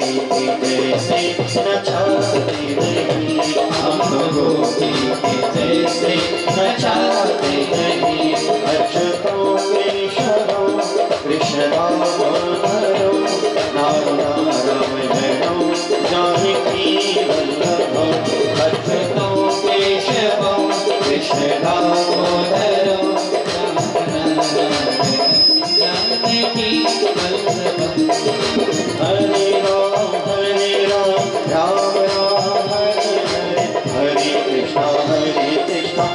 गोपी के जैसे नचाते नहीं, हम तो गोपी के जैसे नचाते नहीं। अच्युतों केशवों कृष्ण दामोदरों, नारायणो जानकी वल्लभों। अच्युतों केशवों कृष्ण दामोदरों, जानकी वल्लभों। हरे राम राम राम हरे हरे, हरे कृष्णा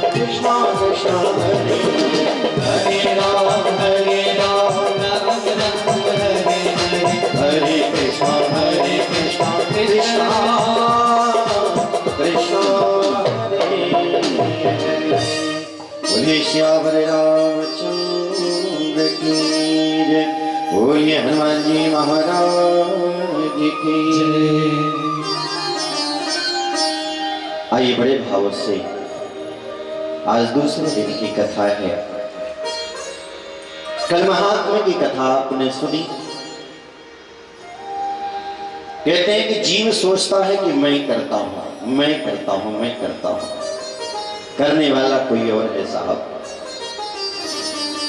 कृष्णा कृष्णा हरे हरे। राम राम हरे हरे, हरे कृष्णा कृष्णा कृष्णा हरे हरे। बोलिए श्यावर रामचंद्र की जय, बोलिए हनुमान जी महाराज की जय। आइए बड़े भाव से आज दूसरे दिन की कथा है। कल महात्मा की कथा आपने सुनी। कहते हैं कि जीव सोचता है कि मैं करता हूं, मैं करता हूं, मैं करता हूं, करने वाला कोई और है साहब।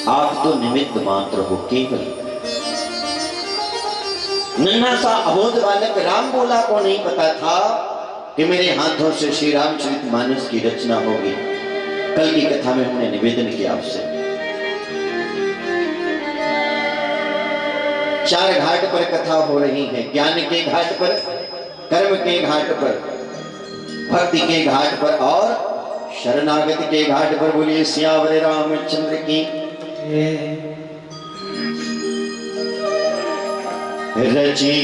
आप तो निमित्त मात्र हो, केवल। नन्हा सा अबोध बालक राम बोला को नहीं पता था कि मेरे हाथों से श्री रामचरितमानस की रचना होगी। कल की कथा में हमने निवेदन किया आपसे, 4 घाट पर कथा हो रही है। ज्ञान के घाट पर, कर्म के घाट पर, भक्ति के घाट पर और शरणागति के घाट पर। बोलिए सियावर रामचंद्र की। रची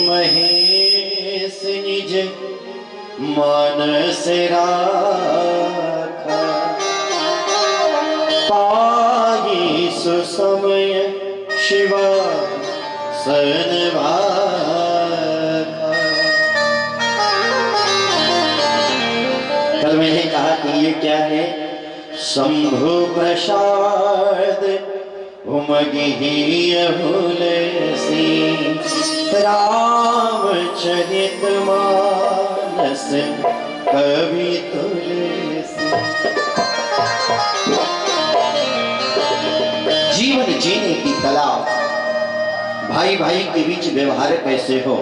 महेश निज मानस राखा, पाहि सुसमय शिवा सन भाखा। कल मैंने कहा कि ये क्या है? शंभु प्रसाद उमगी अभुलसी, रामचरित मानस कवि तुलसी। जीवन जीने की कला, भाई भाई के बीच व्यवहार कैसे हो,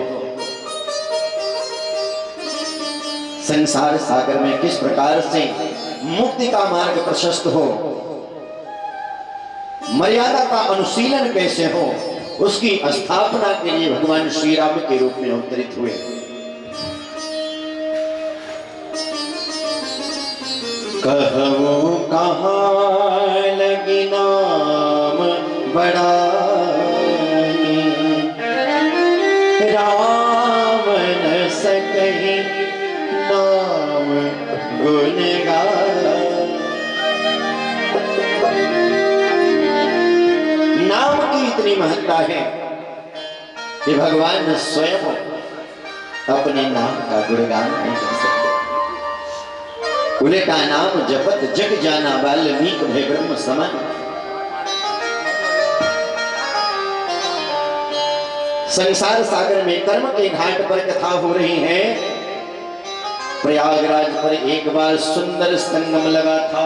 संसार सागर में किस प्रकार से मुक्ति का मार्ग प्रशस्त हो, मर्यादा का अनुशीलन कैसे हो, उसकी स्थापना के लिए भगवान श्री राम के रूप में अवतरित हुए। कहूं कहाँ लगी नाम बढ़ाई, राम न सकहि नाम गुण गाई। नाम की इतनी महत्ता है कि भगवान स्वयं अपने नाम का गुणगान नहीं कर सकते। उनका नाम जपत जग जाना, वाल्मीकि भय ब्रह्म समान। संसार सागर में कर्म के घाट पर कथा हो रही है। प्रयागराज पर एक बार सुंदर संगम लगा था।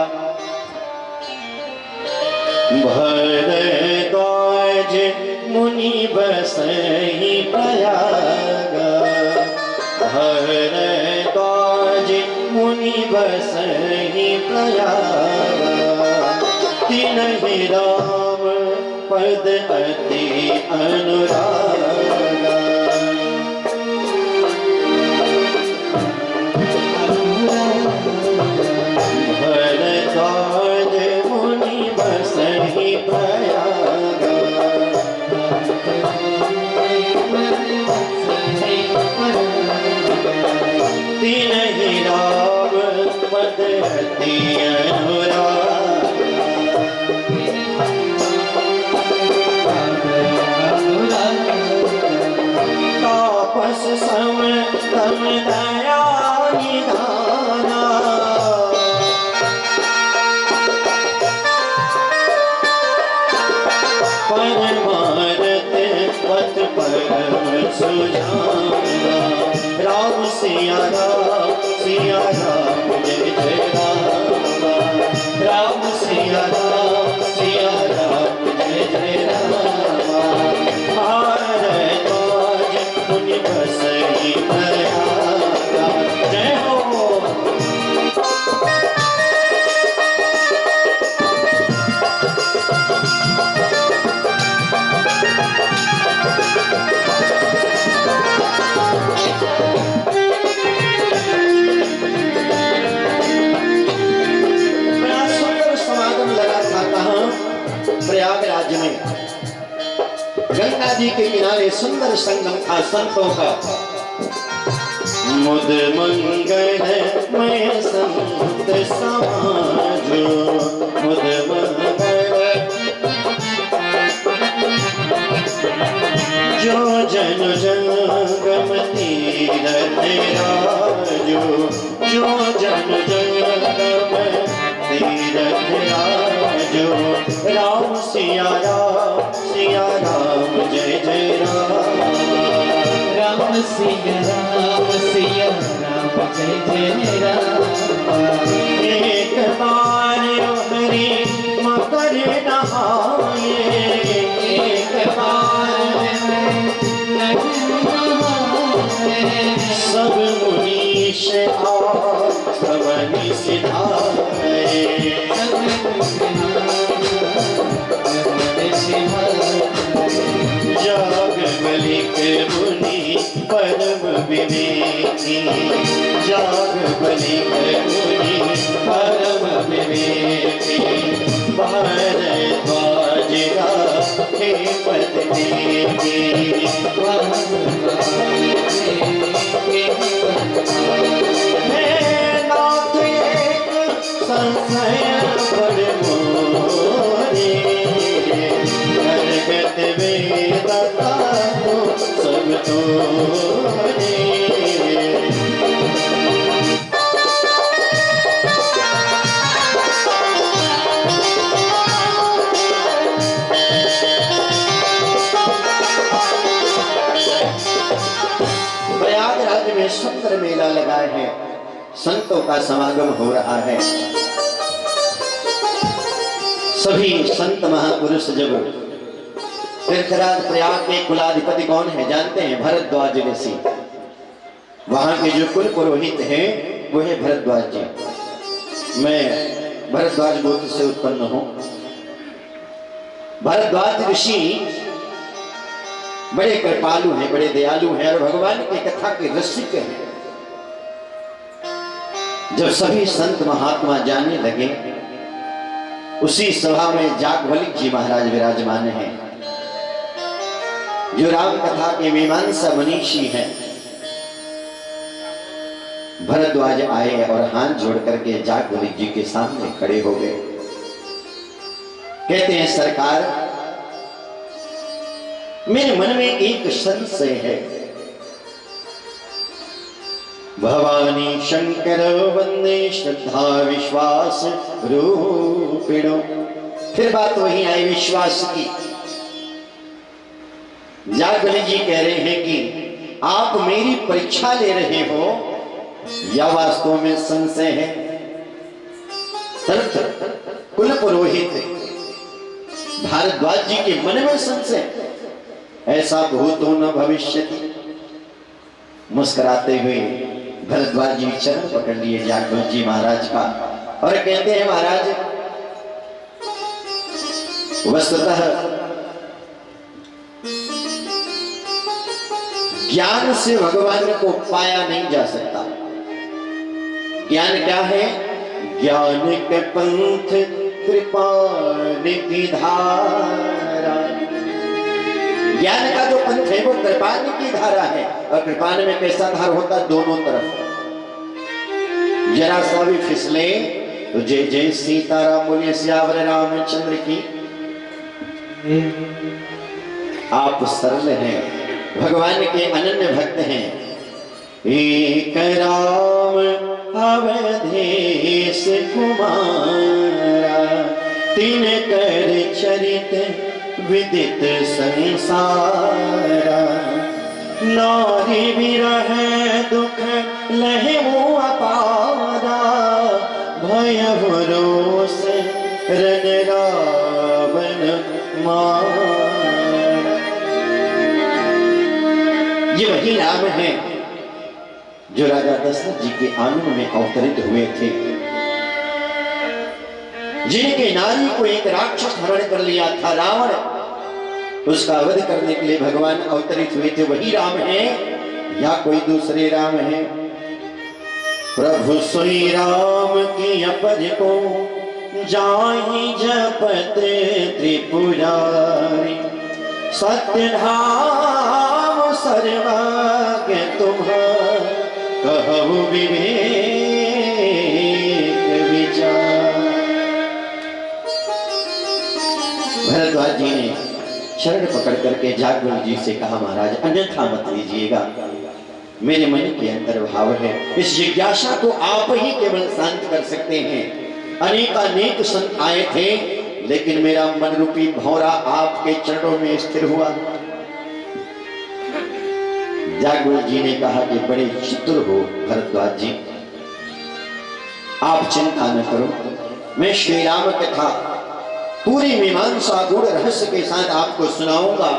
भरद्वाज मुनि बसहि प्रयाग, भरद्वाज मुनि बसहि प्रयाग। तिन्हि राम पद अति अनुराग। भरद्वाज मुनि बसहि प्रयाग, तिन्हि राम पद अति अनुराग। तापस सम तम दया निधाना, परमारत पथ परम सुजाना। प्रयागराज में गंगा जी के किनारे सुंदर संगम था संतों का। मुद मंगल मैं संत समाजो, मुद मंगल जो जन जंगम तीरथ राजो, जो जन जंगम तीरथ राजो। राम सिया राम जय जय राम, राम सिया राम जय जय राम। एक बार हरि मकर नहाए, एक बार सब मुनीश सवनि सिधाए, जाग बलिक मुनि परम विवेकी, जाग बलिक मुनि परम विवेकी। भारद्वाज राखे पद देवी, नाथ एक संशय बड़ मोरे, हरगत वेद सब तोरे। प्रयागराज में सुंदर मेला लगा है, संतों का समागम हो रहा है। सभी संत महापुरुष जब तीर्थराज प्रयाग के कुलाधिपति कौन है जानते हैं? भरद्वाज ऋषि। वहां के जो कुल पुरोहित हैं वो है भरद्वाज जी। मैं भरद्वाज गोत्र से उत्पन्न हूं। भरद्वाज ऋषि बड़े कृपालु हैं, बड़े दयालु हैं और भगवान की कथा के रसिक हैं। जब सभी संत महात्मा जाने लगे, उसी सभा में जागवलिक जी महाराज विराजमान हैं, जो राम कथा के मीमांसा मनीषी हैं। भरद्वाज आए और हाथ जोड़ करके जागवलिक जी के सामने खड़े हो गए। कहते हैं सरकार, मेरे मन में एक संशय है। भवानी शंकर वंदे श्रद्धा विश्वास रूपिणो। फिर बात वही आई विश्वास की। जागवलिक जी कह रहे हैं कि आप मेरी परीक्षा ले रहे हो या वास्तव में संशय है? तब कुल पुरोहित भारद्वाज जी के मन में संशय, ऐसा भूतो न भविष्यति। मुस्कुराते हुए भरद्वाज जी चरण पकड़ लिए जागवलिक जी महाराज का और कहते हैं महाराज, वस्तुतः ज्ञान से भगवान को पाया नहीं जा सकता। ज्ञान क्या है? ज्ञान के पंथ कृपा निधि धारा। ज्ञान का जो पंथ है वो कृपान की धारा है, और कृपान में कैसा धार होता? दोनों तरफ। जरा सा भी फिसले तो जय जय सीताराम बोलिए, सियावर रामचंद्र की। आप सरल हैं, भगवान के अनन्य भक्त हैं। एक राम अवधेश कुमारा, तीन कर चरित विदित संसारा। नारी विरह दुख लहमो अपारा, भय रोष रण रावण मारा। ये वही राम है जो राजा दशरथ जी के आंगन में अवतरित हुए थे, जिनके नारी को एक राक्षस हरण कर लिया था रावण, उसका वध करने के लिए भगवान अवतरित हुए थे। वही राम है या कोई दूसरे राम है? प्रभु सोई राम की अपज को जाहि जपत त्रिपुरारी, सत्य धाम सर्वज्ञ तुम्हार, कहु विवेक विचार। भरद्वाज जी ने शरण पकड़ करके जागवल जी से कहा, महाराज अन्यथा मत लीजिएगा, मेरे मन के अंदर भाव है, इस जिज्ञासा को आप ही केवल शांत कर सकते हैं। अनेक संत आए थे, लेकिन मेरा मन रूपी भौरा आपके चरणों में स्थिर हुआ। जागवल जी ने कहा कि बड़े चतुर हो भरद्वाज जी, आप चिंता न करो, मैं श्री राम कथा पूरी मीमांसा गूढ़ रहस्य के साथ आपको सुनाऊंगा।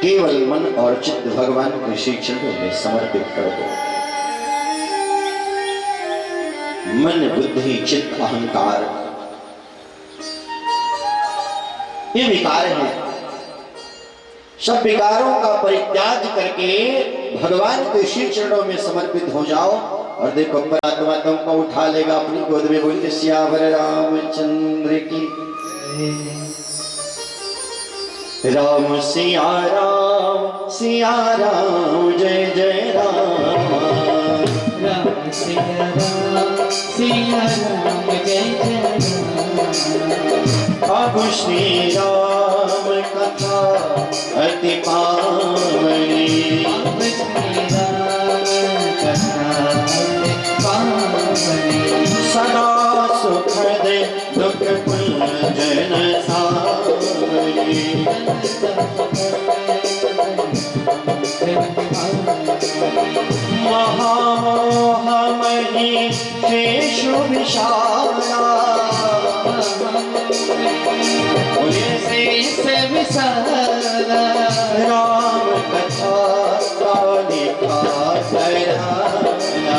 केवल मन और चित्त भगवान के श्री चरणों में समर्पित कर दो। मन बुद्धि चित्त अहंकार ये विकार हैं, सब विकारों का परित्याग करके भगवान के श्री चरणों में समर्पित हो जाओ। और देखो परमात्मा तुमको उठा लेगा अपनी गोद में। बोलिए सियावर रामचंद्र की। राम सिया राम जय जय राम। राम सिया राम जय जय राम। अब श्री राम कथा अति पावनी, अब श्री राम कथा अति पावनी। सदा सुखद दुख पुंजन सावनी, महामोह मही शेषु विशाला, शेष विशाला। राम कथा लिखा सराहना,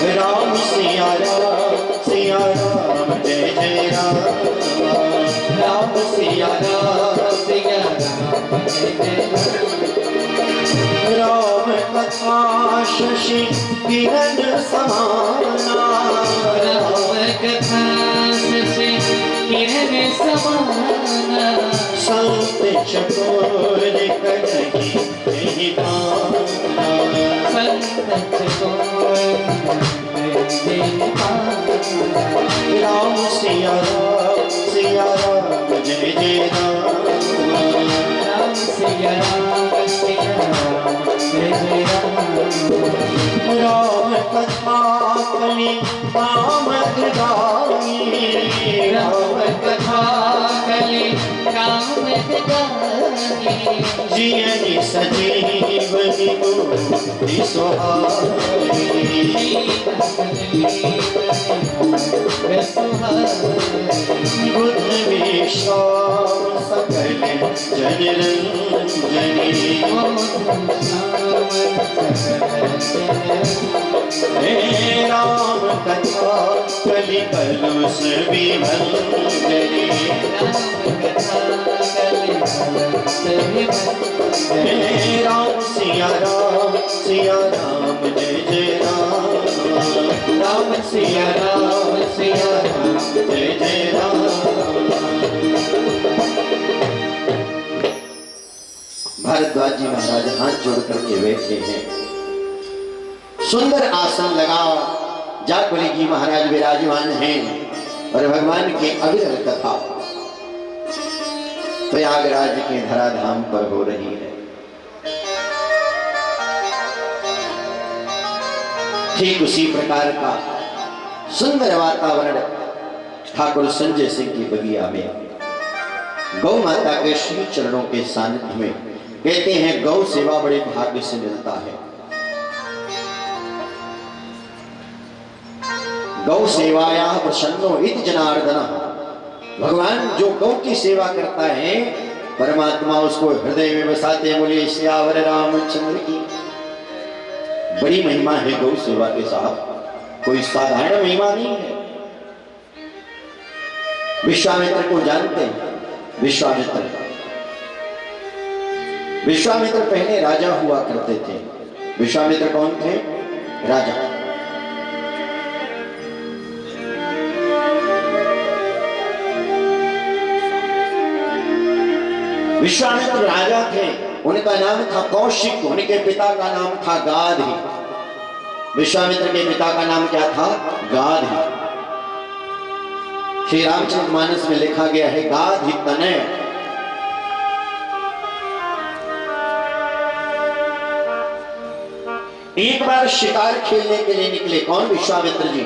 राम सिया राम जय जय राम। राम सिया राम जय जय राम कथा शशि किरण समाना, राम कथा शशि किरण समाना। संत चकोर कहीं नहीं पाना, संत चकोर नहीं पाना। राम सिया राम जय जय राम। राम सिया राम जय जय राम। राम कथा कली कामद गाई, राम कथा कली कामद गाई। जियनि सजीवनि मुक्ति सुहाई, बुद्ध विश्वाम सकल जन रंजनी। हे राम कथा कलि कलुष विभंजनी, हे राम सिया राम जय जय राम। राम सिया राम जय जय राम। भारद्वाज जी महाराज हाथ जोड़ करके बैठे हैं, सुंदर आसन लगा जागवली जी महाराज विराजमान हैं और भगवान की अविरल कथा प्रयागराज के धराधाम पर हो रही है। ठीक उसी प्रकार का सुंदर वातावरण ठाकुर संजय सिंह की बगिया में गौ माता के श्री चरणों के सानिध्य में। कहते हैं गौ सेवा बड़े भाग्य से मिलता है। गौ सेवाया प्रसन्नो इति जनार्दन। भगवान जो गौ की सेवा करता है परमात्मा उसको हृदय में बसाते। बोलिए सियावर रामचंद्र की। बड़ी महिमा है गौ सेवा के साथ, कोई साधारण महिमा नहीं है। विश्वामित्र को जानते हैं? विश्वामित्र विश्वामित्र पहले राजा हुआ करते थे। विश्वामित्र कौन थे? राजा। विश्वामित्र राजा थे, उनका नाम था कौशिक, उनके पिता का नाम था गाधी। विश्वामित्र के पिता का नाम क्या था? गाधी। श्री रामचरितमानस में लिखा गया है गाधी तनय। एक बार शिकार खेलने के लिए निकले। कौन? विश्वामित्र जी,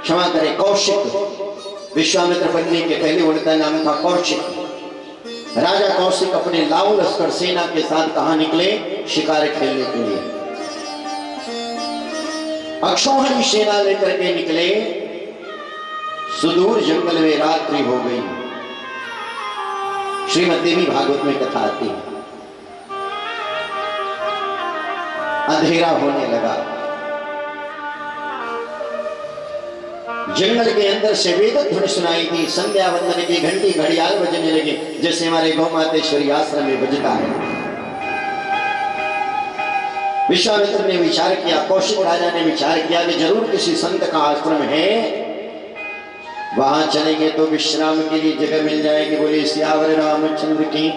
क्षमा करें, कौशिक। विश्वामित्र बनने के पहले उनका नाम था कौशिक। राजा कौशिक अपने लाऊ लश्कर सेना के साथ कहां निकले? शिकार खेलने के लिए। अक्षौहिणी सेना लेकर के निकले। सुदूर जंगल में रात्रि हो गई। श्रीमद् देवी भागवत में कथा आती है। अंधेरा होने लगा। जंगल के अंदर से वेद ध्वनि सुनाई दी। संध्या वंदन की घंटी घड़ियाल बजने लगे, जैसे हमारे गौमातेश्वरी आश्रम में बजता है। विश्वामित्र ने विचार किया, कौशिक राजा ने विचार किया कि जरूर किसी संत का आश्रम है, वहां चलेंगे तो विश्राम के लिए जगह मिल जाएगी। बोले सियावर रामचंद्र की।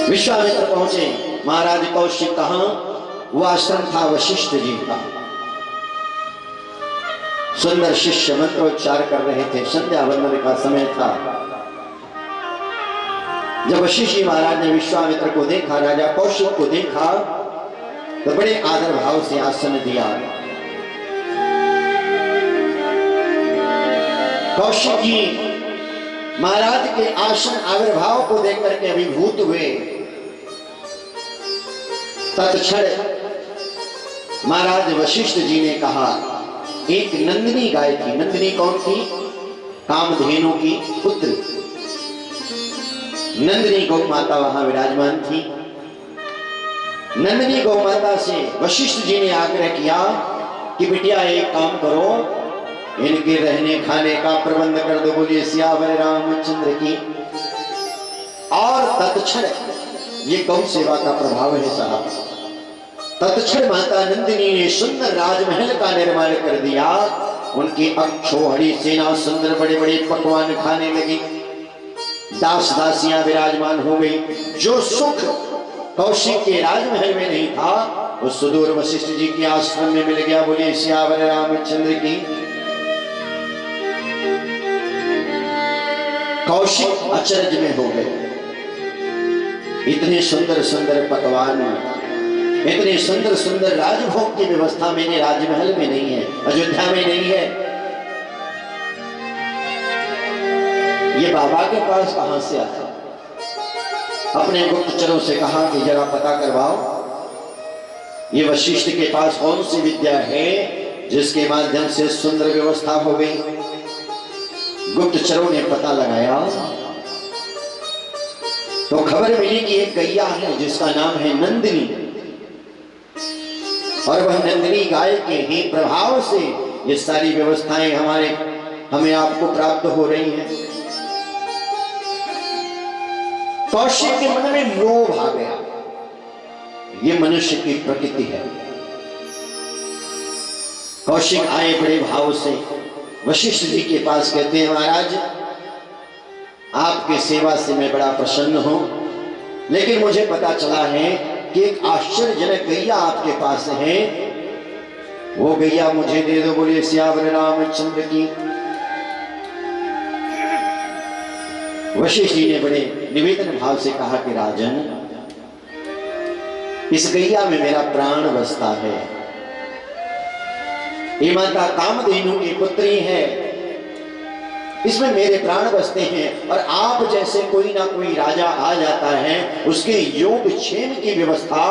विश्वामित्र पहुंचे। महाराज कौशिक कहां? वो आश्रम था वशिष्ठ जी का। सुंदर शिष्य मंत्रोच्चार कर रहे थे। संध्या वंदन का समय था। जब वशिष्ठ जी महाराज ने विश्वामित्र को देखा, राजा कौशिक को देखा, तो बड़े आदर भाव से आसन दिया। कौशिक जी महाराज के आसन आविर्भाव को देख करके अभिभूत हुए। तत्क्षण महाराज वशिष्ठ जी ने कहा, एक नंदिनी गाय थी। नंदिनी कौन थी? कामधेनु की पुत्री नंदिनी गौ माता वहां विराजमान थी। नंदिनी गौ माता से वशिष्ठ जी ने आग्रह किया कि बिटिया एक काम करो, इनके रहने खाने का प्रबंध कर दो। बोलिए सियावर रामचंद्र की। और तत्क्षण, ये गौ सेवा का प्रभाव है साहब, तत्क्षण माता नंदिनी ने सुंदर राजमहल का निर्माण कर दिया। उनकी अक्षौहिणी सेना सुंदर बड़े बड़े पकवान खाने लगी। दास दासियां विराजमान हो गई। जो सुख कौशिक के राजमहल में नहीं था, वो सुदूर वशिष्ठ जी के आश्रम में मिल गया। बोलिए सियावर रामचंद्र की। कौशिक अचरज में हो गए। इतने सुंदर सुंदर पकवान, इतने सुंदर सुंदर राजभोग की व्यवस्था मेरे राजमहल में नहीं है, अयोध्या में नहीं है। ये बाबा के पास कहां से आता? अपने गुप्तचरों से कहा कि जरा पता करवाओ, ये वशिष्ठ के पास कौन सी विद्या है जिसके माध्यम से सुंदर व्यवस्था हो गई। गुप्तचरों ने पता लगाया तो खबर मिली कि एक गैया है जिसका नाम है नंदिनी, और वह नंदिनी गाय के ही प्रभाव से ये सारी व्यवस्थाएं हमें आपको प्राप्त हो रही हैं। कौशिक के मन में लोभ आ गया। ये मनुष्य की प्रकृति है। कौशिक आए बड़े भाव से वशिष्ठ जी के पास, कहते हैं महाराज आपकी सेवा से मैं बड़ा प्रसन्न हूं, लेकिन मुझे पता चला है कि एक आश्चर्यजनक गैया आपके पास है, वो गैया मुझे दे दो। बोलिए सियावर रामचंद्र की। वशिष्ठ जी ने बड़े निवेदन भाव से कहा कि राजन, इस गैया में मेरा प्राण बसता है। ये माता कामधेनु की पुत्री है, इसमें मेरे प्राण बसते हैं। और आप जैसे कोई ना कोई राजा आ जाता है, उसके योग क्षेम की व्यवस्था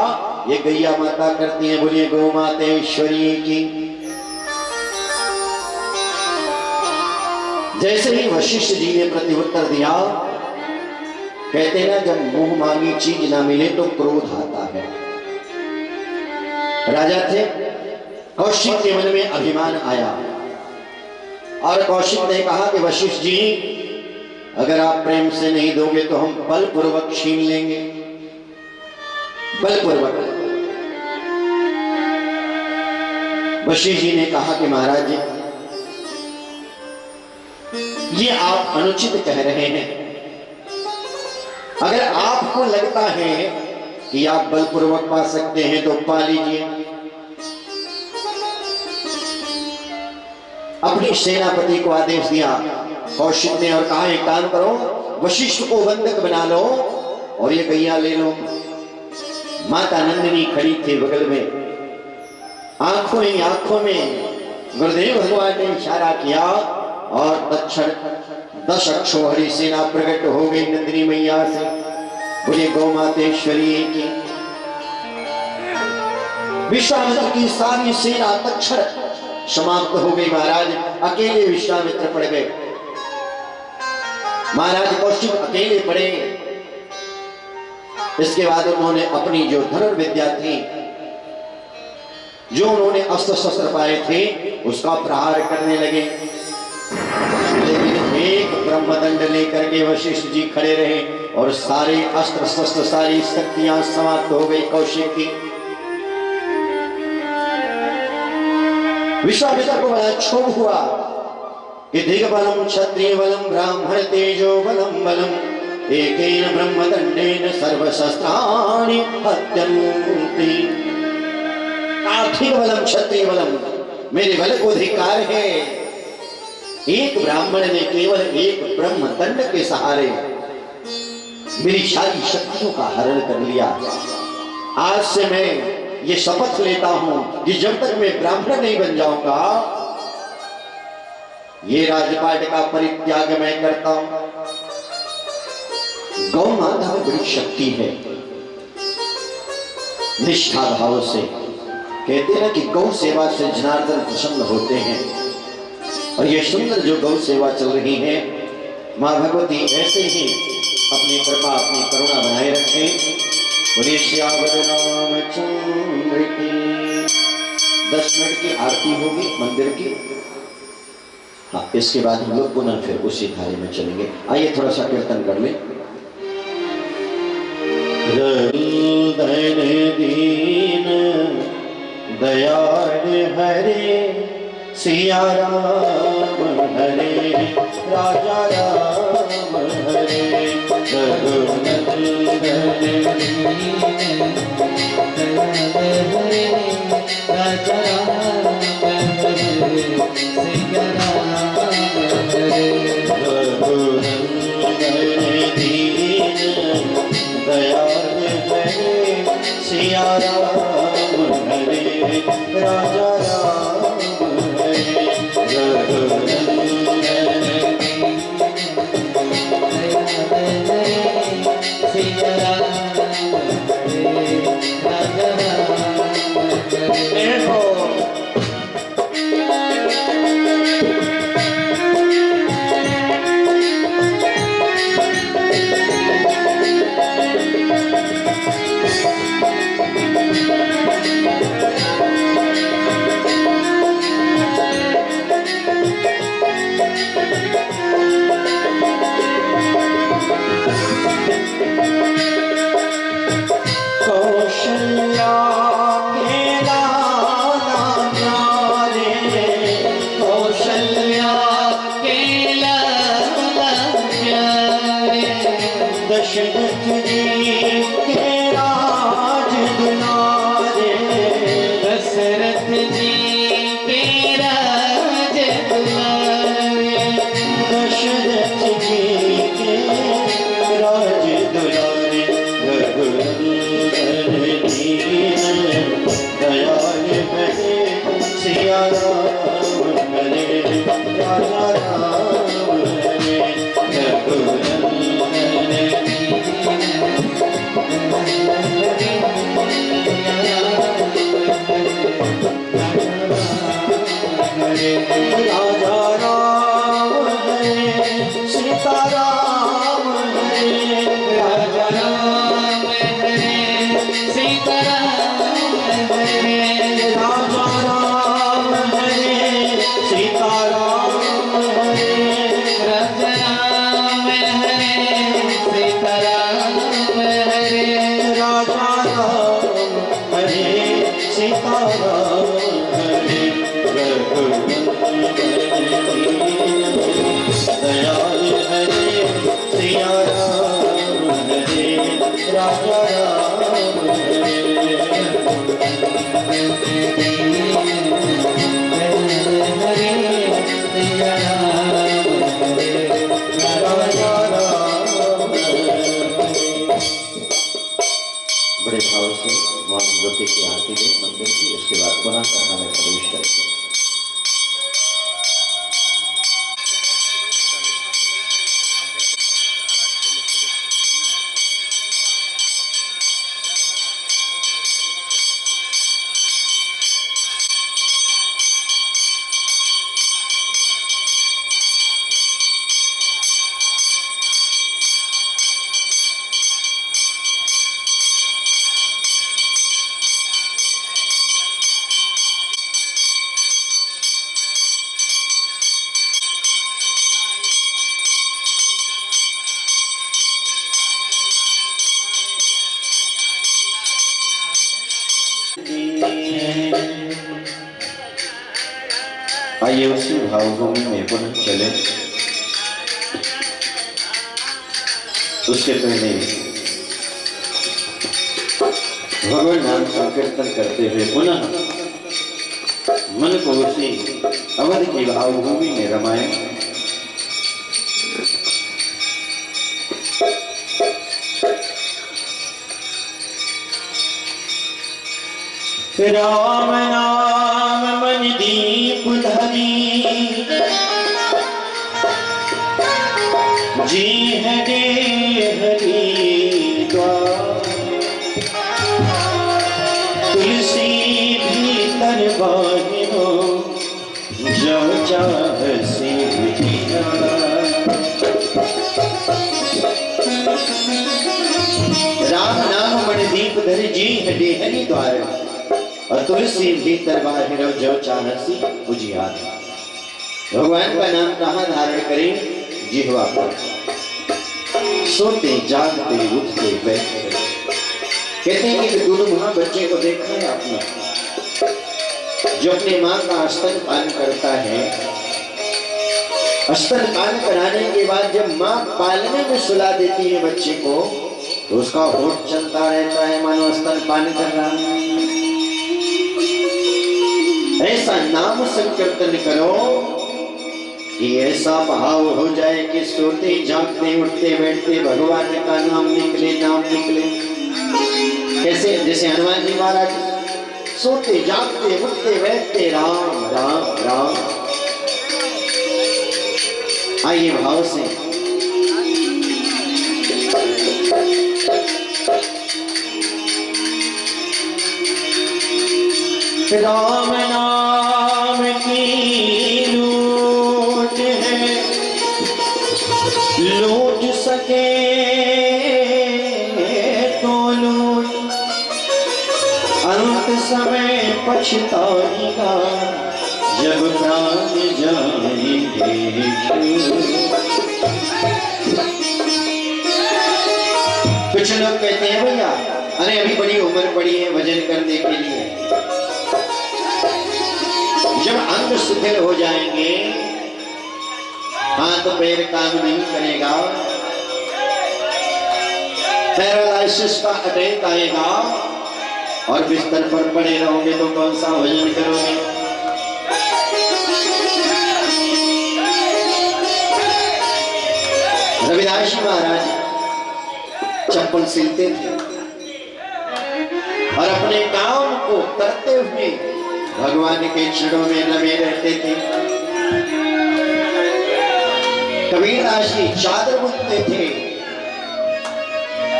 ये गैया माता करती है। बोलिए गौ मातेश्वरी की। जैसे ही वशिष्ठ जी ने प्रत्युत्तर दिया, कहते हैं ना जब मुंह मांगी चीज ना मिले तो क्रोध आता है। राजा थे, कौशिक के मन में अभिमान आया और कौशिक ने कहा कि वशिष्ठ जी अगर आप प्रेम से नहीं दोगे तो हम बलपूर्वक छीन लेंगे, बलपूर्वक। वशिष्ठ जी ने कहा कि महाराज जी, ये आप अनुचित कह रहे हैं। अगर आपको लगता है कि आप बलपूर्वक पा सकते हैं तो पा लीजिए। अपने सेनापति को आदेश दिया कौशिक ने और कहा एक काम करो, वशिष्ठ को बंधक बना लो और ये गैया ले लो। माता नंदिनी खड़ी थी बगल में, आंखों ही आंखों में गुरुदेव भगवान ने इशारा किया और तत्क्षण 10 अक्षोहरी सेना प्रकट हो गई नंदिनी मैया से। बोले गौ मातेश्वरी की। विश्वामित्र की सारी सेना तत्क्षण समाप्त हो गई। महाराज अकेले विश्वामित्र पड़ गए, महाराज कौशिक अकेले पड़े। इसके बाद उन्होंने अपनी जो धनुर्विद्या थी, जो उन्होंने अस्त्र शस्त्र पाए थे, उसका प्रहार करने लगे। लेकिन एक ब्रह्मदंड लेकर के वशिष्ठ जी खड़े रहे और सारे अस्त्र शस्त्र, सारी शक्तियां समाप्त हो गई कौशिक की। विश्वामित्र को बड़ा क्षोभ हुआ कि दिग्बलम क्षत्रिय बलम ब्राह्मण तेजो बलम बलम एकेन ब्रह्मदंडेन सर्वशस्त्राणि हत्यन्ति। आर्थिक बलम क्षत्रिय बलम, मेरे बल को अधिकार है। एक ब्राह्मण ने केवल एक ब्रह्मदंड के सहारे मेरी सारी शक्तियों का हरण कर लिया। आज से मैं ये शपथ लेता हूं कि जब तक मैं ब्राह्मण नहीं बन जाऊंगा, ये राजपाट का परित्याग मैं करता हूं। गौ माता में बड़ी शक्ति है। निष्ठा भाव से कहते हैं कि गौ सेवा से जनार्दन प्रसन्न होते हैं। और ये सुंदर जो गौ सेवा चल रही है, मां भगवती ऐसे ही अपनी कृपा, अपनी करुणा बनाए रखें। बोलिए श्यावर रामचंद्र की। 10 मिनट की आरती होगी मंदिर की। हाँ, इसके बाद हम लोग पुनः फिर उसी धारे में चलेंगे। आइए थोड़ा सा कीर्तन कर ले। दीन दयाल हरे सिया राम हरे राजा राम हरे रघुनंदन राजा राम हरे सिया राम हरे रघुनंदन दीन दयाल हरे सिया राम हरे राजा राम हरे रघुनंदन सिया राम हरे राजा राम हरे। दशरथ जी के राज दुलारे, दशरथ जी के राज दुलारे, दशरथ जी के राज दुलारे। रघुनंदन दीन दयाल हरे सिया राम हरे राजा राम हरे रघुनंदन राजा राम हरे सीता राम हरे राजा राम हरे सीता राम हरे राजा राम हरे हरे दयाल हरे सिया राम हरे राजा राम हरे बड़े भाव से मां भगवती की आरती दे मंदिर की, उसके बाद पुनः कथा में प्रवेश करेंगे। आइए उसी भावभूमि में पुनः चले। उसके पहले भगवान नाम संकीर्तन करते हुए पुनः मन को उसी अवध की भावभूमि में रमाए। राम नाम मन दीप धरी जी है दे हरि द्वार, तुलसी भीतर बाहिरो जो चाहसी राम नाम मन दीप धरी जी है दे हरि द्वार, और तुलसी भीतर बाहिर जो चाहसी उजियार। भगवान का नाम कहाँ धारण करें? जिह्वा पर। सोते जागते उठते बैठते। कहते हैं कि गुरुमुहा बच्चे को देखा है आपने, जो अपनी माँ का स्तनपान करता है, स्तनपान कराने के बाद जब माँ पालने में सुला देती है बच्चे को, तो उसका होठ चलता रहता है मानो स्तनपान कर रहा है। ऐसा नाम संकीर्तन करो कि ऐसा भाव हो जाए कि सोते जागते उठते बैठते भगवान का नाम निकले, नाम निकले। कैसे? जैसे हनुमान जी महाराज सोते जागते उठते बैठते राम राम राम। आइए भाव से राम नाम की लूट है, लूट सके तो लूट, अंत समय पछताएगा जब प्राण जाएंगे छूट। कुछ लोग कहते हैं भैया अरे अभी बड़ी उम्र पड़ी है भजन करने के लिए, जब अंग शिथिल हो जाएंगे, हाथ पैर काम नहीं करेगा, पैरालिसिस का अटैक आएगा और बिस्तर पर पड़े रहोगे तो कौन सा भजन करोगे? रविदास जी महाराज चप्पल सिलते थे और अपने काम को करते हुए भगवान के चरणों में लगे रहते थे। कबीरदास जी चादर बुनते थे,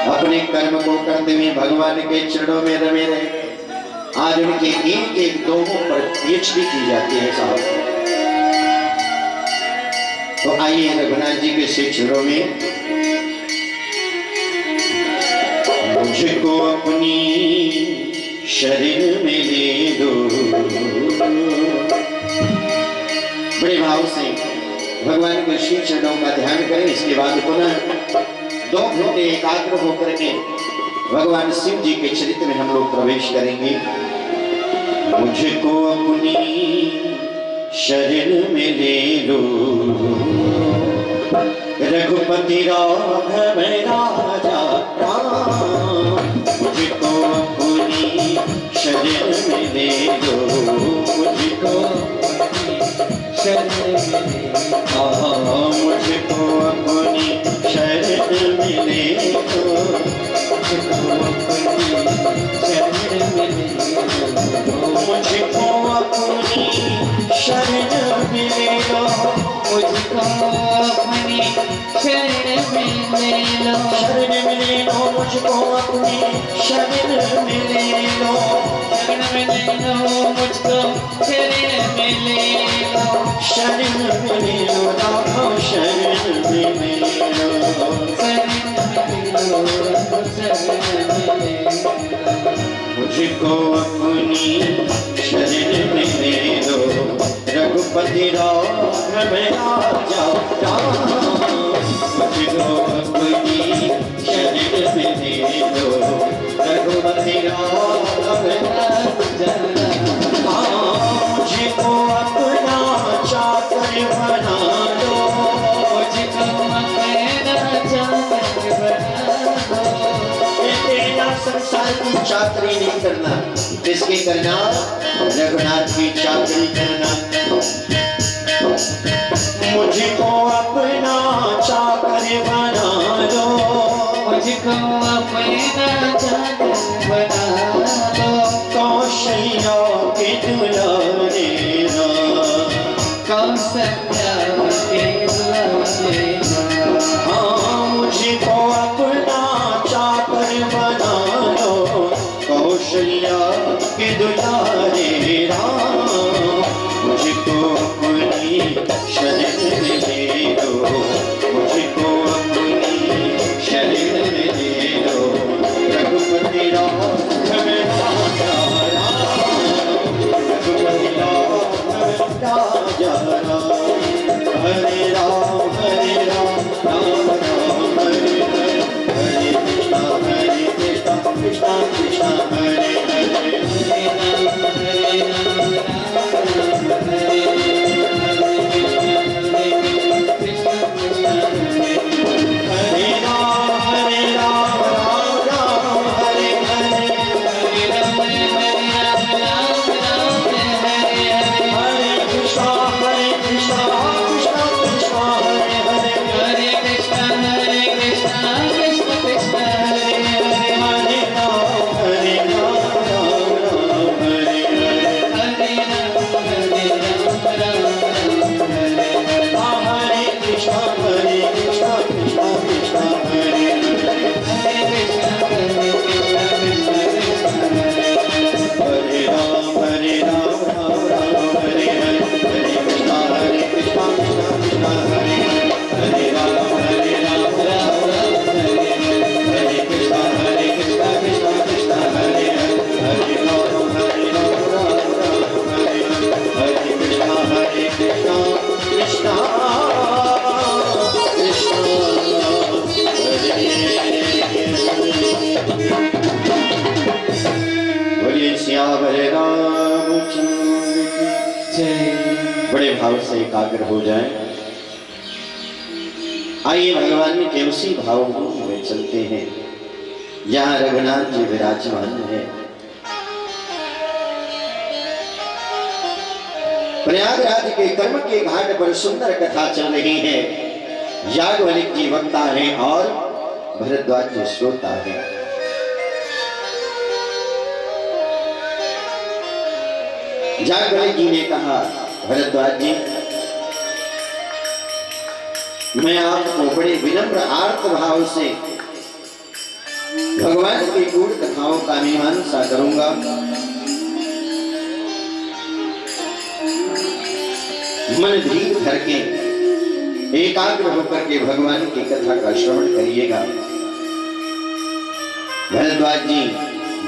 अपने कर्म को करते हुए भगवान के चरणों में रमे रहे। आज उनके एक एक दोहों पर पीएचडी की जाती है साहब। तो आइए रघुनाथ जी के श्री चरणों में मुझको अपनी शरीर में ले दो। बड़े भाव से भगवान के श्री चरणों का ध्यान करें। इसके बाद पुनः 2 घंटे एकाग्र होकर के भगवान शिव जी के चरित्र में हम लोग प्रवेश करेंगे। मुझको अपनी शरण में ले लो, रघुपति राघव राजा राम। मुझको अपनी शरण में ले लो, मुझको शरण में ले लो, मुझको अपनी शरण में ले लो, मुझको अपनी शरण में ले लो, मुझको अपनी शरण में ले लो, मुझको अपनी शरण में ले लो, शरण में ले लो, मुझको अपनी शरण में ले लो, शरण में ले लो, मुझको शरण में ले लो, शरण में ले लो राम, शरण में ले लो, शरण में ले लो, शरण में ले लो, मुझको अपनी शरण में ले लो, रघुपति राघव राजा राम। मुझको अपनी शरण में ले लो, रघुपति राघव राजा मुझको अपना चाकर बना दो, मुझको अपना चाकर बना दो, ये तेरा संसार की चाकरी नहीं करना, किसकी करना? रघुनाथ की चाकरी करना। मुझको अपना चाकर बना दो, मुझको अपना चाकर बना दो, कौशल्या के दुलारे कौशल्या के दुलारे हाँ, मुझको अपना चाकर बना दो, कौशल्या के दुलारे राम। मुझको अपनी शरण में ले लो, मुझको अपनी शरण में ले लो, रघुपति राघव राजा राम, रघुपति राघव राजा राम। हरे राम राम राम हरे हरे, हरे कृष्णा कृष्णा कृष्णा हरे हरे, हरे राम राम राम हरे हरे, हरे कृष्णा कृष्णा कृष्णा हरे हरे, हरे कृष्णा कृष्ण कृष्ण हरे हरे, हरे राम राम राम हरे हरे, हरे राम राम हरे हरे कृष्णा कृष्णा कृष्णा हरे हरे, हरे कृष्ण कृष्ण कृष्ण हरे हरे राम राम राम हरे हरे, हरे कृष्णा कृष्णा कृष्णा हरे हरे, हरे राम राम राम हरे कृष्णा कृष्णा कृष्णा हरे हरे, हरे राम राम राम हरे हरे, हरे कृष्णा कृष्णा कृष्णा बोलिए सियावर रामचंद्र की जय। बड़े भाव से एकाग्र हो जाएं। आइए भगवान के उसी भाव में चलते हैं जहाँ रघुनाथ जी विराजमान है। प्रयागराज के कर्म के घाट पर सुंदर कथा चल रही है। याज्ञवल्क्य जी वक्ता हैं और भरद्वाज जी श्रोता हैं। याज्ञवल्क्य जी ने कहा, भरद्वाज जी, मैं आपको बड़े विनम्र आर्त भाव से भगवान की गूढ़ कथाओं का मीमांसा करूंगा। मन धीर करके एकाग्र होकर के भगवान की कथा का श्रवण करिएगा। भरद्वाज जी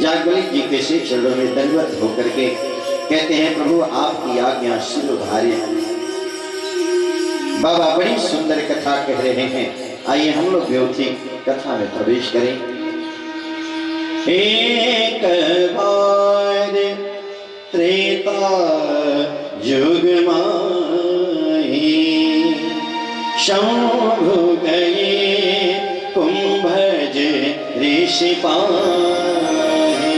याज्ञवल्क्य जी के श्री चरणों में दंडवत होकर के कहते हैं, प्रभु आपकी आज्ञा शिरोधार्य। बाबा बड़ी सुंदर कथा कह रहे हैं। आइए हम लोग व्यवथी कथा में प्रवेश करें। एक बार त्रेता युग माही शंभु गए कुंभज ऋषि पाहि।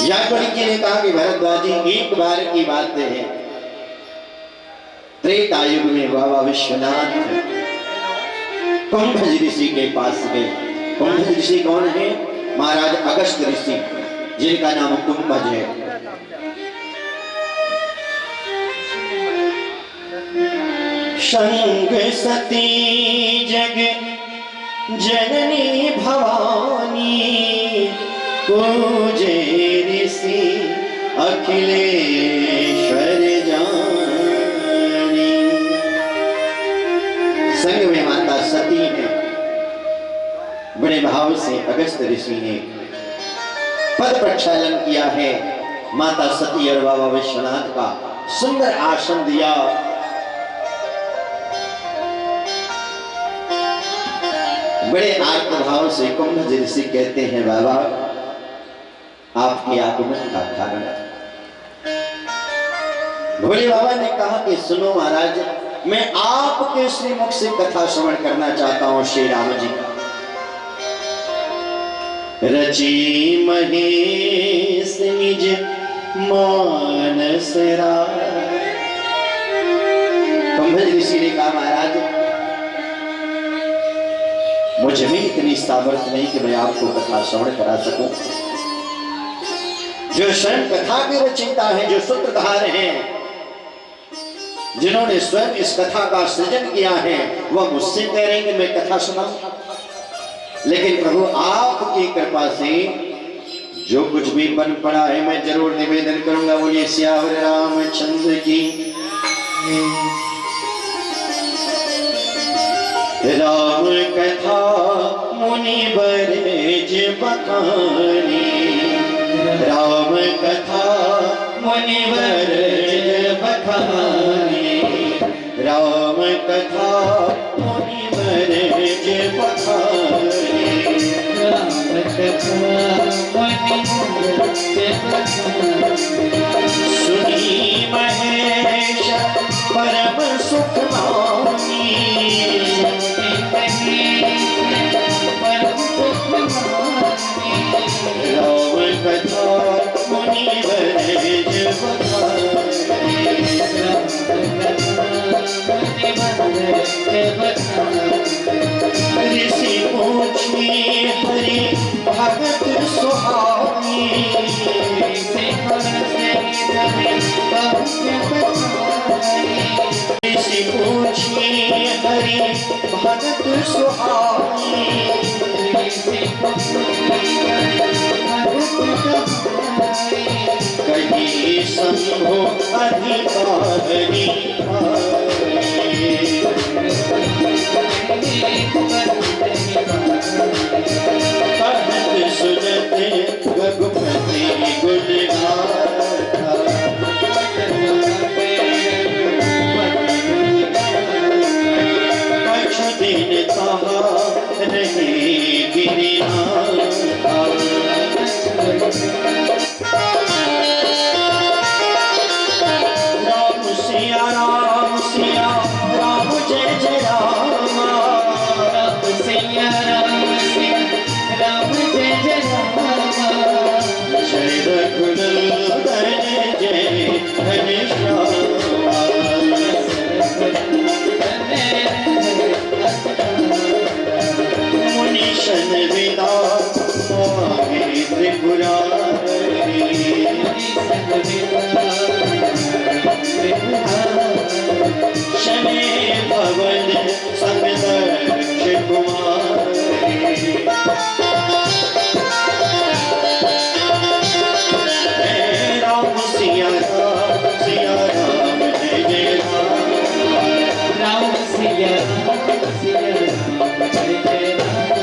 याज्ञवल्क्य ने कहा कि भरद्वाज जी एक बार की बात है, त्रेता युग में बाबा विश्वनाथ कुंभज ऋषि के पास गए। कुंभज ऋषि कौन है? महाराज अगस्त्य ऋषि, जिनका नाम कुंभज है। शंग सती जग जननी भवानी पूजे ऋषि अखिलेश्वर जानी। संग में माता सती है। बड़े भाव से अगस्त्य ऋषि ने पद प्रक्षालन किया है। माता सती और बाबा विश्वनाथ का सुंदर आसन दिया। बड़े आत्मभाव से कुंभज ऋषि कहते हैं, बाबा आपके आगमन का कारण। भोले बाबा ने कहा कि सुनो महाराज, मैं आपके श्रीमुख से कथा श्रवण करना चाहता हूं श्री राम जी का। रची महेश निज मानस राय। कुंभज ऋषि ने कहा, महाराज मुझ में इतनी सामर्थ्य नहीं कि मैं आपको कथा श्रवण करा सकूं। जो स्वयं कथा के रचयिता हैं, जो सूत्रधार हैं, जिन्होंने स्वयं इस कथा का सृजन किया है, वह मुझसे कह रहे हैं कि मैं कथा सुनाऊं। लेकिन प्रभु आपकी कृपा से जो कुछ भी बन पड़ा है मैं जरूर निवेदन करूंगा। बोलिए सियावर रामचंद्र की। राम कथा मुनिवर बखानी, राम कथा मुनिवर बखानी, राम कथा मुनिवर बखानी, राम कथा मुनिवर सुनी महेश परम सुख मानी, राम कथा मुनिवर ऋषि पूछी हरि भगत सुहानी, ऋषि पूछी हरि भगत सुहानी, कहीं संभो अधिकारी कहत सुजत रघुपति गुण गाथा, कछु दिन कहा नहीं गिरिनाथा। राम सिया राम सिया राम जय जय राम, राम सिया राम जय जय राम, जय रघुनंदन जय घनश्याम। मुनीशन विदा मांगे त्रिपुरारी, शनि भवन संग दक्ष कुमारी, राम सिया राम जय जय राम, राम सिया राम जय जय राम।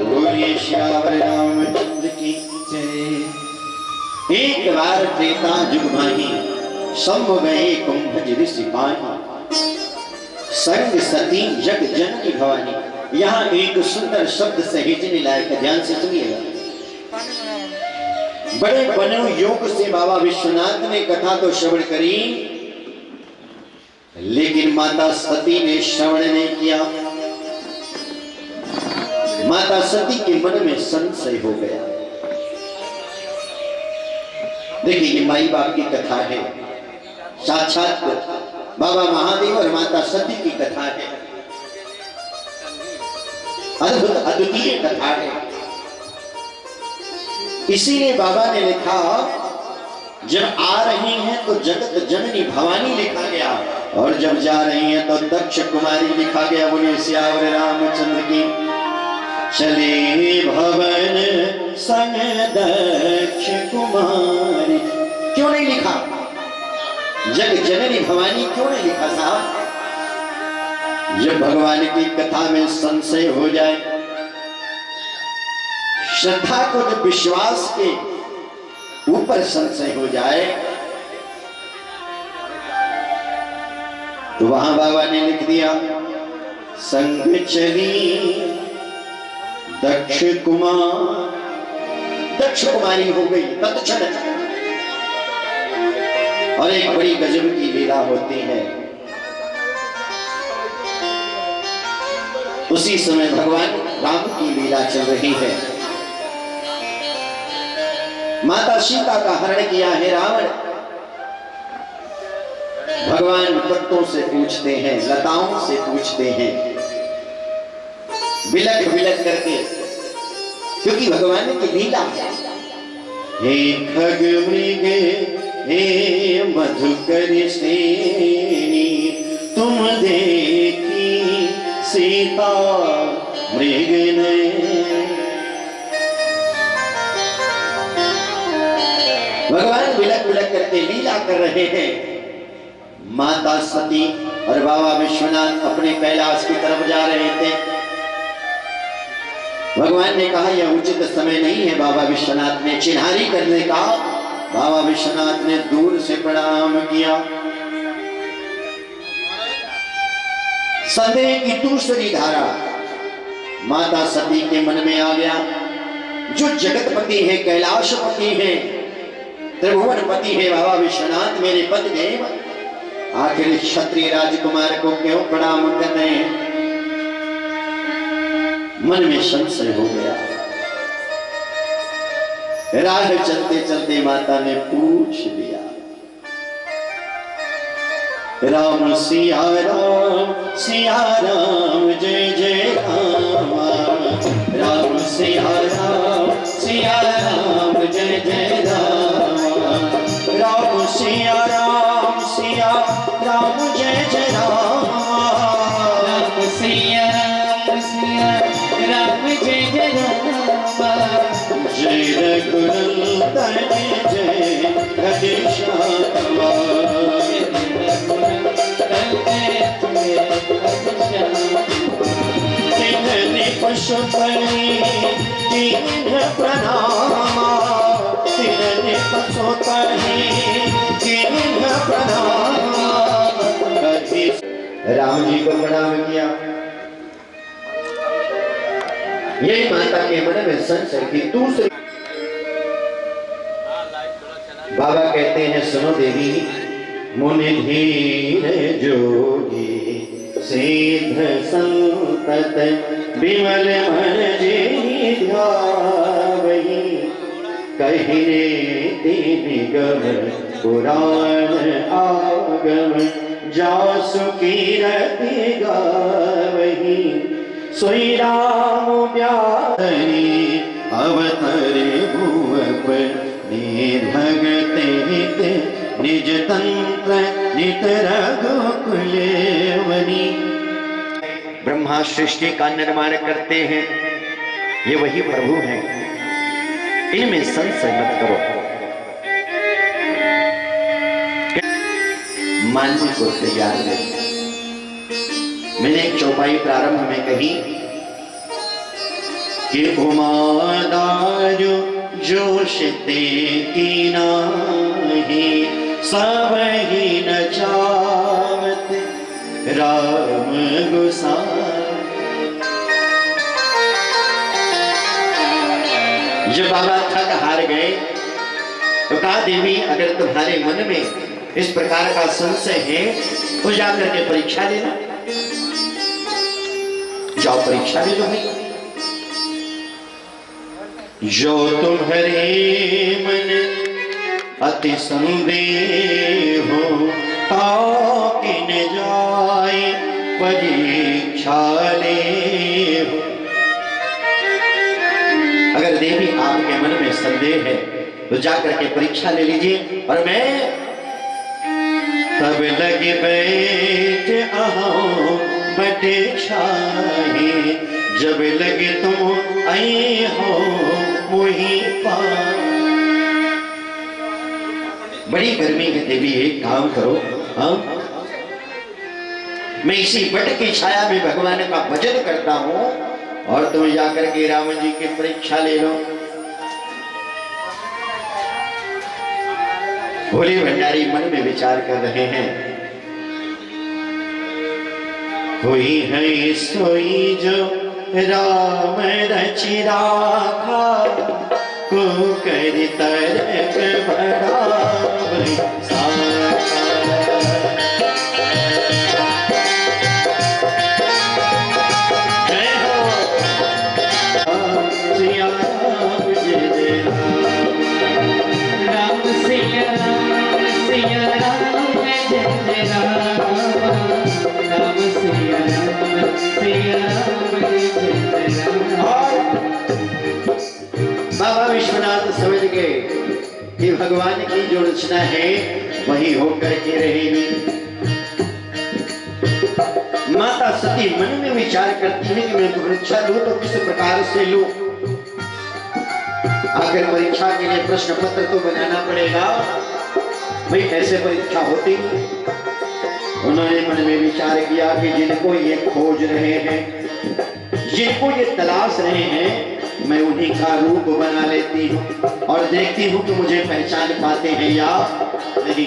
बोलिए श्यावर रामचंद्र की जय। एक बार त्रेता युग माही शंभु गए कुंभज ऋषि पाहि, संग सती जग जननी भवानी। यहाँ एक सुंदर शब्द सहेजने लायक है, ध्यान से सुनिएगा। बड़े बनो योग से बाबा विश्वनाथ ने कथा तो श्रवण करी, लेकिन माता सती ने श्रवण नहीं किया। माता सती के मन में संशय हो गया। देखिए, ये माई बाप की कथा है, साक्षात बाबा महादेव और माता सती की कथा है, अद्भुत अद्वितीय कथा है। इसीलिए बाबा ने लिखा, जब आ रही हैं तो जगत जननी भवानी लिखा गया, और जब जा रही हैं तो दक्ष कुमारी लिखा गया। बोले सियावर रामचंद्र की। चले भवन संग दक्ष कुमारी, क्यों नहीं लिखा? जग जननी भवानी क्यों नहीं लिखा साहब? जब भगवान की कथा में संशय हो जाए, श्रद्धा को जब विश्वास के ऊपर संशय हो जाए, तो वहां बाबा ने लिख दिया, संग चली दक्ष कुमार। दक्ष कुमारी हो गई तत्क्षण। और एक बड़ी गजब की लीला होती है। उसी समय भगवान राम की लीला चल रही है। माता सीता का हरण किया है रावण। भगवान पत्तों से पूछते हैं, लताओं से पूछते हैं, बिलक बिलक करके, क्योंकि भगवान की लीला है। हे खग मृग हे मधुकर सेनी, तुम देखी सीता मृग ने। भगवान बिलक बिलक करके लीला कर रहे हैं। माता सती और बाबा विश्वनाथ अपने कैलाश की तरफ जा रहे थे। भगवान ने कहा, यह उचित समय नहीं है। बाबा विश्वनाथ ने चिन्हारी करने का, बाबा विश्वनाथ ने दूर से प्रणाम किया। संदेह की दूसरी धारा माता सती के मन में आ गया। जो जगतपति है, कैलाशपति है, त्रिभुवनपति है बाबा विश्वनाथ, मेरे पतिदेव, आखिर क्षत्रिय राजकुमार को क्यों प्रणाम कर रहे हैं? मन में संशय हो गया। राह चलते चलते माता ने पूछ लिया, राम सिया राम जय जय राम, राम सिया राम जय जय राम, राम सिया राम जय जय राम, राम सिया राम जय जय राम, जय रघुनंदन जय घनश्याम, तिन्ह पशुपति तिन्ह प्रणाम, तिन्ह पशुपति तिन्ह प्रणाम। राम जी को प्रणाम किया। यही माता के मन में संशय की दूसरी। बाबा कहते हैं, सुनो देवी, मुनि धीर जोगी सिद्ध संतत विमल मन जी ध्यावहि, कहिने निगम पुराण आगम जासु कीरति गावहि, सोई राम व्याधि अवतरे भुवप निर्भगत हित निज तंत्र नित रघुकुलेवनी। ब्रह्मा सृष्टि का निर्माण करते हैं, ये वही प्रभु हैं, इनमें संशय मत करो। मानने को तैयार है। मैंने एक चौपाई प्रारंभ में कही कि उमादारु जोशिते की नाही, सब ही न चावत राम गुसाई। बाद थक हार गए तो कहा देवी अगर तुम्हारे मन में इस प्रकार का संशय है तो जाकर के परीक्षा लेना, जाओ परीक्षा ले लो भाई। जो तुम्हारे मन अति संदेह हो ताकिन जाए परीक्षा ले। अगर देवी आपके मन में संदेह है तो जाकर के परीक्षा ले लीजिए। और मैं तब लगे बैठ आऊं बटे छाए जब लगे तुम आई हो वही पा। बड़ी गर्मी है देवी, एक काम करो, हाँ मैं इसी बट की छाया में भगवान का भजन करता हूं और तुम जाकर के राम जी की परीक्षा ले लो। भोले भंडारी मन में विचार कर रहे हैं, कोई है सोई जो राम रचि राखा को कर तरक बराबर बाबा विश्वनाथ समझ गए कि भगवान की जो रचना है वही होकर के रहेगी। माता सती मन में विचार करती है कि मैं परीक्षा लूं तो किस प्रकार से लूं। आखिर परीक्षा के लिए प्रश्न पत्र तो बनाना पड़ेगा, भाई कैसे परीक्षा होती। उन्होंने मन में विचार किया कि जिनको ये खोज रहे हैं, जिनको ये तलाश रहे हैं, मैं उन्हीं का रूप बना लेती हूँ और देखती हूँ कि मुझे पहचान पाते हैं या नहीं।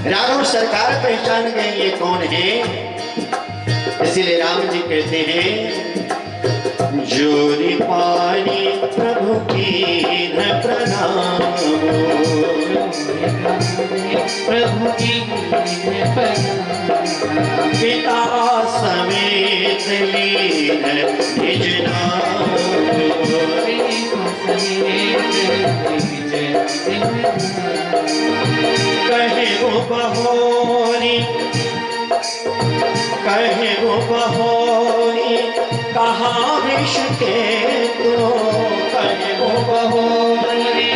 राघव सरकार पहचान गए ये कौन है, इसीलिए राम जी कहते हैं जोरी पानी प्रभु की न प्रणाम, प्रभु की पिता समेत लीन निज नाम, कहे वो बहोरी कहे वो बहोरी कहाँ विष के तो, कहे वो बहोरी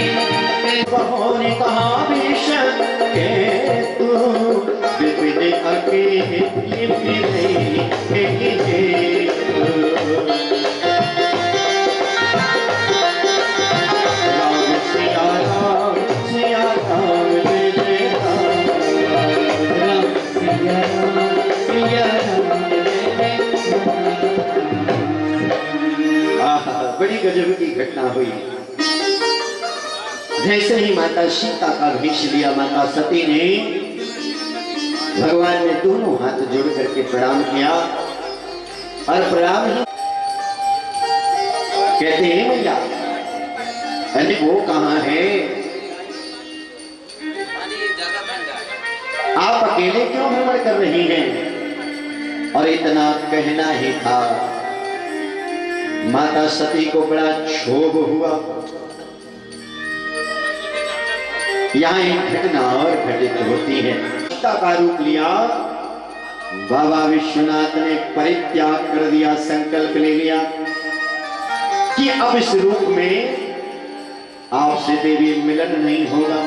बहोरी कहाँ विष के तो, विपिन अकेली फिरे राम सिया राम सिया राम जय जय राम, राम सिया राम सिया राम जय राम। बड़ी गजब की घटना हुई। जैसे ही माता सीता का भेष लिया, माता सती ने भगवान ने दोनों हाथ जोड़ करके प्रणाम किया और प्रणाम ही कहते हैं भैया अरे वो कहाँ है, आप अकेले क्यों भ्रमण कर रही हैं। और इतना कहना ही था, माता सती को बड़ा क्षोभ हुआ। यहाँ एक घटना और घटित होती है। सीता का रूप लिया, बाबा विश्वनाथ ने परित्याग कर दिया, संकल्प ले लिया कि अब इस रूप में आपसे देवी मिलन नहीं होगा।